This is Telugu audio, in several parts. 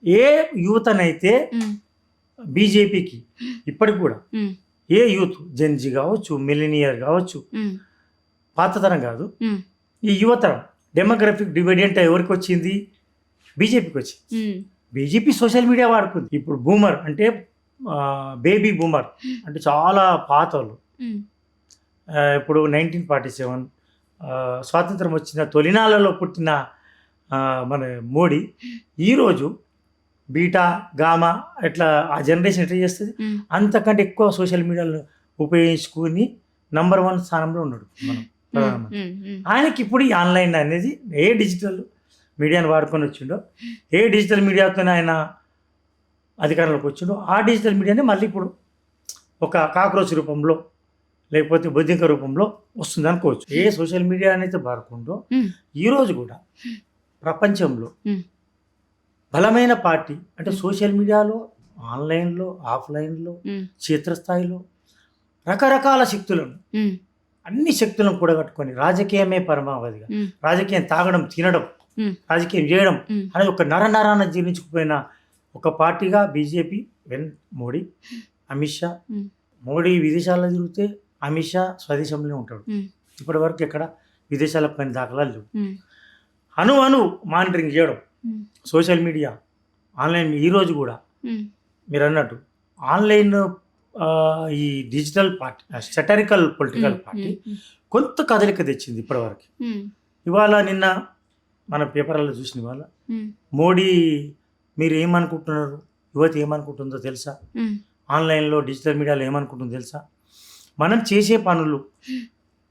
ఏ యువతనైతే బీజేపీకి ఇప్పటికి కూడా ఏ యూత్ జెన్జీ కావచ్చు, మిలీనియర్ కావచ్చు, పాతతరం కాదు, ఈ యువతరం డెమోగ్రఫిక్ డివిడెంట్ ఎవరికి వచ్చింది? బీజేపీకి వచ్చింది. బీజేపీ సోషల్ మీడియా వాడుకుంది. ఇప్పుడు బూమర్ అంటే బేబీ బూమర్ అంటే చాలా పాత వాళ్ళు. ఇప్పుడు 1947 స్వాతంత్రం వచ్చిన తొలినాళ్ళలో పుట్టిన మన మోడీ ఈరోజు బీటా గామా ఎట్లా ఆ జనరేషన్ ఎట్లా చేస్తుంది, అంతకంటే ఎక్కువ సోషల్ మీడియాలో ఉపయోగించుకుని నంబర్ 1 స్థానంలో ఉన్నాడు మనం ప్రధానమంత్రి. ఆయనకి ఇప్పుడు ఈ ఆన్లైన్ అనేది ఏ డిజిటల్ మీడియాను వాడుకొని వచ్చిండో, ఏ డిజిటల్ మీడియాతో ఆయన అధికారంలోకి వచ్చిండో ఆ డిజిటల్ మీడియానే మళ్ళీ ఇప్పుడు ఒక కాక్రోచ్ రూపంలో లేకపోతే బొద్దింక రూపంలో వస్తుంది అనుకోవచ్చు. ఏ సోషల్ మీడియా అనేది వాడుకుంటో ఈరోజు కూడా ప్రపంచంలో బలమైన పార్టీ అంటే సోషల్ మీడియాలో, ఆన్లైన్లో, ఆఫ్లైన్లో, క్షేత్రస్థాయిలో రకరకాల శక్తులను, అన్ని శక్తులను కూడగట్టుకొని రాజకీయమే పరమావధిగా, రాజకీయం తాగడం, తినడం, రాజకీయం చేయడం అనేది ఒక నరనరాన జీర్ణించుకుపోయిన ఒక పార్టీగా బీజేపీ మోడీ, అమిత్ షా. మోడీ విదేశాల్లో తిరిగితే అమిత్ షా స్వదేశంలోనే ఉంటాడు. ఇప్పటి వరకు ఎక్కడ విదేశాలకు పైన దాఖలాలు లేవు. అణు మానిటరింగ్ చేయడం సోషల్ మీడియా, ఆన్లైన్. ఈరోజు కూడా మీరు అన్నట్టు ఆన్లైన్ ఈ digital party, satirical political party కొంత కదలిక తెచ్చింది ఇప్పటివరకు. ఇవాళ నిన్న మన పేపర్లలో చూసిన ఇవాళ మోడీ మీరు ఏమనుకుంటున్నారు, యువత ఏమనుకుంటుందో తెలుసా, ఆన్లైన్లో డిజిటల్ మీడియాలో ఏమనుకుంటుందో తెలుసా, మనం చేసే పనులు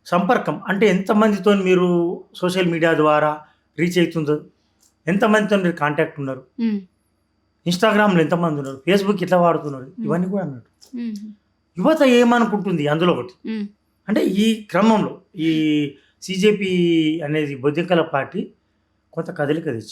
సంపర్కం అంటే ఎంతమందితో మీరు సోషల్ మీడియా ద్వారా రీచ్ అవుతుందో, ఎంతమందితో మీరు కాంటాక్ట్ ఉన్నారు, ఇన్స్టాగ్రామ్లో ఎంతమంది ఉన్నారు, ఫేస్బుక్ ఎట్లా వాడుతున్నారు, ఇవన్నీ కూడా అన్నట్టు యువత ఏమనుకుంటుంది అందులో ఒకటి. అంటే ఈ క్రమంలో ఈ సిజేపీ అనేది బొద్దింకల పార్టీ కొంత కదలిక తెచ్చింది.